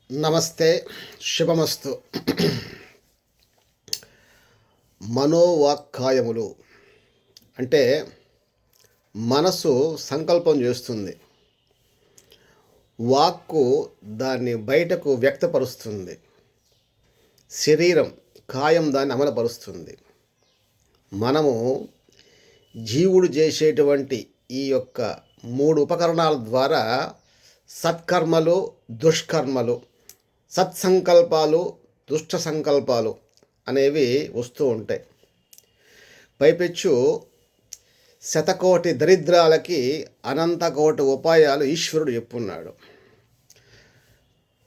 నమస్తే, శుభమస్తు. మనోవాక్కాయములు అంటే మనసు సంకల్పం చేస్తుంది, వాక్కు దాన్ని బయటకు వ్యక్తపరుస్తుంది, శరీరం కాయం దాన్ని అమలుపరుస్తుంది. మనము జీవుడు చేసేటువంటి ఈ యొక్క 3 ఉపకరణాల ద్వారా సత్కర్మలు, దుష్కర్మలు, సత్సంకల్పాలు, దుష్ట సంకల్పాలు అనేవి వస్తూ ఉంటాయి. పైపెచ్చు శతకోటి దరిద్రాలకి అనంతకోటి ఉపాయాలు ఈశ్వరుడు చెప్పున్నాడు.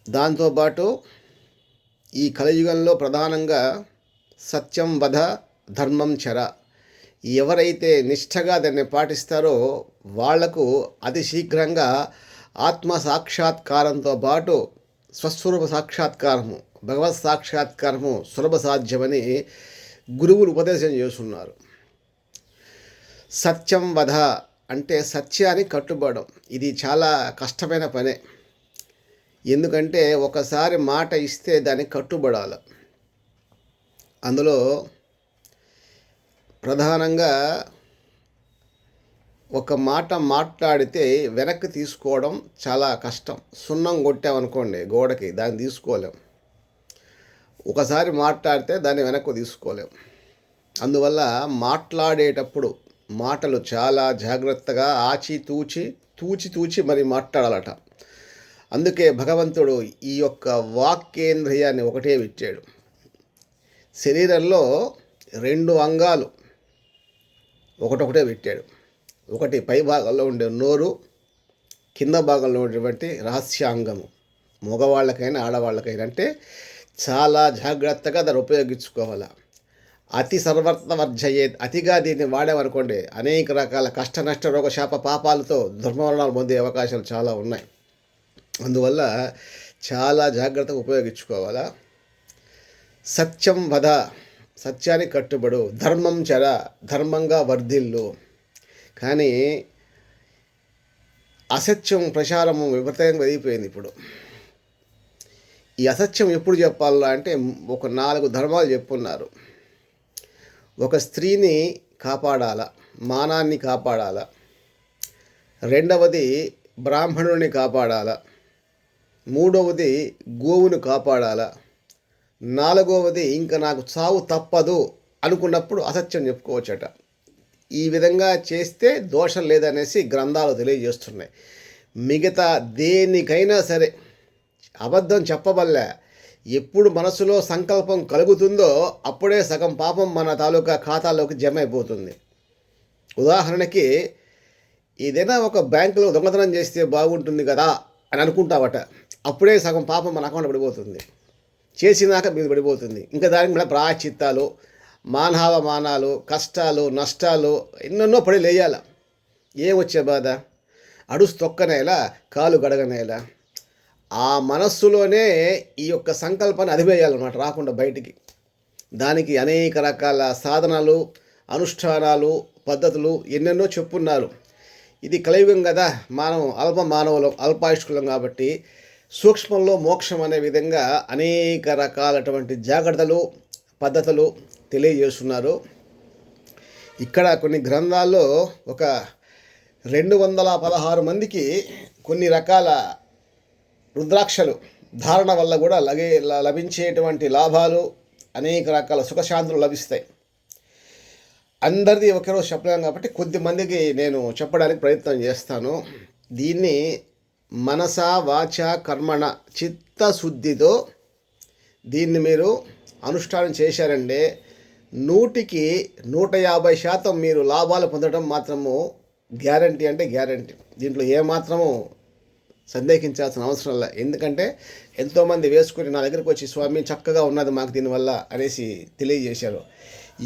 దాంతోపాటు ఈ కలియుగంలో ప్రధానంగా సత్యం వద, ధర్మం చర, ఎవరైతే నిష్ఠగా దాన్ని పాటిస్తారో వాళ్లకు అతి శీఘ్రంగా ఆత్మ సాక్షాత్కారంతో పాటు స్వస్వరూప సాక్షాత్కారము, భగవత్ సాక్షాత్కారము సులభ సాధ్యమని గురువులు ఉపదేశం చేస్తున్నారు. సత్యం వధ అంటే సత్యానికి కట్టుబడడం. ఇది చాలా కష్టమైన పనే. ఎందుకంటే ఒకసారి మాట ఇస్తే దానికి కట్టుబడాలి. అందులో ప్రధానంగా ఒక మాట మాట్లాడితే వెనక్కి తీసుకోవడం చాలా కష్టం. సున్నం కొట్టామనుకోండి గోడకి, దాన్ని తీసుకోలేం. ఒకసారి మాట్లాడితే దాన్ని వెనక్కి తీసుకోలేం. అందువల్ల మాట్లాడేటప్పుడు మాటలు చాలా జాగ్రత్తగా తూచి మరి మాట్లాడాలట. అందుకే భగవంతుడు ఈ యొక్క వాక్కేంద్రియాన్ని ఒకటే ఇచ్చాడు. శరీరంలో 2 అంగాలు ఒకటొకటే పెట్టాడు. ఒకటి పై భాగంలో ఉండే నోరు, కింద భాగంలో ఉండేటువంటి రహస్యాంగము. మగవాళ్ళకైనా ఆడవాళ్ళకైనా అంటే చాలా జాగ్రత్తగా దాన్ని ఉపయోగించుకోవాలి. అతి సర్వత్వర్జయేత్, అతిగా దీన్ని వాడామనుకోండి అనేక రకాల కష్ట నష్ట రోగ శాప పాపాలతో దుర్మరణాలు పొందే అవకాశాలు చాలా ఉన్నాయి. అందువల్ల చాలా జాగ్రత్తగా ఉపయోగించుకోవాలా. సత్యం వద, సత్యానికి కట్టుబడు, ధర్మం చర, ధర్మంగా వర్ధిల్లు. కానీ అసత్యం ప్రచారము విపరీతంగా పెరిగిపోయింది ఇప్పుడు. ఈ అసత్యం ఎప్పుడు చెప్పాలా అంటే ఒక 4 ధర్మాలు చెప్పున్నారు. ఒక స్త్రీని కాపాడాల, మానాన్ని కాపాడాల. రెండవది బ్రాహ్మణుని కాపాడాల. మూడవది గోవును కాపాడాల. నాలుగవది ఇంకా నాకు చావు తప్పదు అనుకున్నప్పుడు అసత్యం చెప్పుకోవచ్చట. ఈ విధంగా చేస్తే దోషం లేదనేసి గ్రంథాలు తెలియజేస్తున్నాయి. మిగతా దేనికైనా సరే అబద్ధం చెప్పవల్ల ఎప్పుడు మనసులో సంకల్పం కలుగుతుందో అప్పుడే సగం పాపం మన తాలూకా ఖాతాలోకి జమ అయిపోతుంది. ఉదాహరణకి ఏదైనా ఒక బ్యాంకులో దొంగతనం చేస్తే బాగుంటుంది కదా అని అనుకుంటావట, అప్పుడే సగం పాపం మన అకౌంట్లో పడిపోతుంది. చేసినాక మీద పడిపోతుంది. ఇంకా దానికి మళ్ళీ ప్రాయశ్చిత్తాలు, మానాలు, కష్టాలు, నష్టాలు ఎన్నెన్నో పడి లేయాల. ఏమొచ్చే బాధ? అడుసు తొక్కనేలా, కాలు గడగనేలా. ఆ మనస్సులోనే ఈ యొక్క సంకల్పాన్ని అధివేయాలన్నమాట, రాకుండా బయటికి. దానికి అనేక రకాల సాధనాలు, అనుష్ఠానాలు, పద్ధతులు ఎన్నెన్నో చెప్పున్నారు. ఇది కలియుగం కదా, మనం మానవులం, అల్పాయుష్కులం కాబట్టి సూక్ష్మంలో మోక్షం అనే విధంగా అనేక రకాలటువంటి జాగ్రత్తలు, పద్ధతులు తెలియజేస్తున్నారు. ఇక్కడ కొన్ని గ్రంథాల్లో ఒక 216 మందికి కొన్ని రకాల రుద్రాక్షలు ధారణ వల్ల కూడా లభించేటువంటి లాభాలు, అనేక రకాల సుఖశాంతులు లభిస్తాయి. అందరిది ఒకేరోజు చెప్పలేం కాబట్టి కొద్దిమందికి నేను చెప్పడానికి ప్రయత్నం చేస్తాను. దీన్ని మనస వాచ కర్మణ చిత్తశుద్ధితో దీన్ని మీరు అనుష్ఠానం చేశారంటే 100కి 150% మీరు లాభాలు పొందడం మాత్రము గ్యారంటీ అంటే గ్యారంటీ. దీంట్లో ఏమాత్రము సందేహించాల్సిన అవసరం లేదు. ఎందుకంటే ఎంతోమంది వేసుకుని నా దగ్గరికి వచ్చి స్వామి చక్కగా ఉన్నది మాకు దీనివల్ల అనేసి తెలియజేశారు.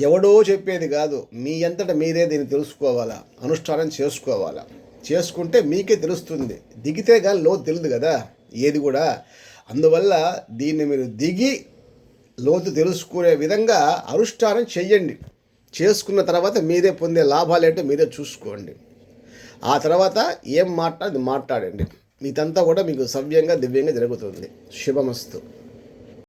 ఎవడో చెప్పేది కాదు, మీ అంతటా మీరే దీన్ని తెలుసుకోవాలా, అనుష్ఠానం చేసుకోవాలా. చేసుకుంటే మీకే తెలుస్తుంది. దిగితే కానీ లోతు తెలియదు కదా ఏది కూడా. అందువల్ల దీన్ని మీరు దిగి లోతు తెలుసుకునే విధంగా అనుష్ఠానం చెయ్యండి. చేసుకున్న తర్వాత మీరే పొందే లాభాలు ఏంటో మీరే చూసుకోండి. ఆ తర్వాత ఏం మాట్లాడేది మాట్లాడండి. ఇదంతా కూడా మీకు సవ్యంగా దివ్యంగా జరుగుతుంది. శుభమస్తు.